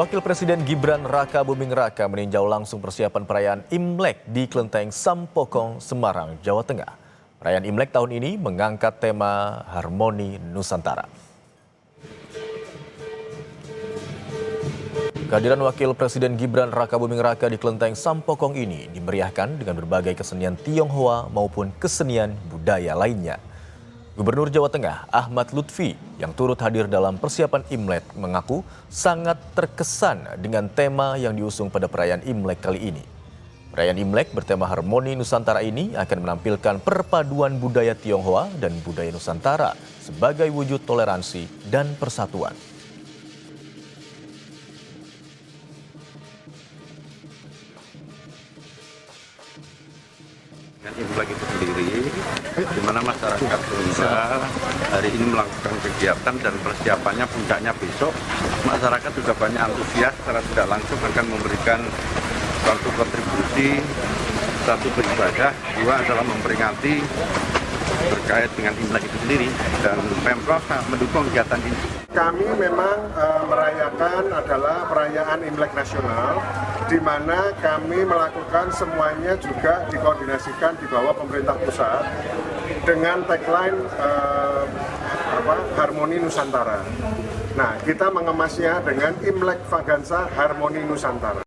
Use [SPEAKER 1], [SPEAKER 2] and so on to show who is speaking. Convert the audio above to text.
[SPEAKER 1] Wakil Presiden Gibran Raka Buming Raka meninjau langsung persiapan perayaan Imlek di Kelenteng Sampokong, Semarang, Jawa Tengah. Perayaan Imlek tahun ini mengangkat tema Harmoni Nusantara. Kehadiran Wakil Presiden Gibran Raka Buming Raka di Kelenteng Sampokong ini dimeriahkan dengan berbagai kesenian Tionghoa maupun kesenian budaya lainnya. Gubernur Jawa Tengah Ahmad Lutfi yang turut hadir dalam persiapan Imlek mengaku sangat terkesan dengan tema yang diusung pada perayaan Imlek kali ini. Perayaan Imlek bertema Harmoni Nusantara ini akan menampilkan perpaduan budaya Tionghoa dan budaya Nusantara sebagai wujud toleransi dan persatuan.
[SPEAKER 2] Imlek itu sendiri, di mana masyarakat tunggal hari ini melakukan kegiatan dan persiapannya puncaknya besok. Masyarakat juga banyak antusias secara tidak langsung akan memberikan suatu kontribusi, satu beribadah, dua adalah memperingati terkait dengan Imlek itu sendiri, dan Pemprov mendukung kegiatan ini.
[SPEAKER 3] Kami memang merayakan adalah perayaan Imlek nasional, di mana kami melakukan semuanya juga dikoordinasikan di bawah pemerintah pusat dengan tagline Harmoni Nusantara. Nah, kita mengemasnya dengan Imlek Vagansa Harmoni Nusantara.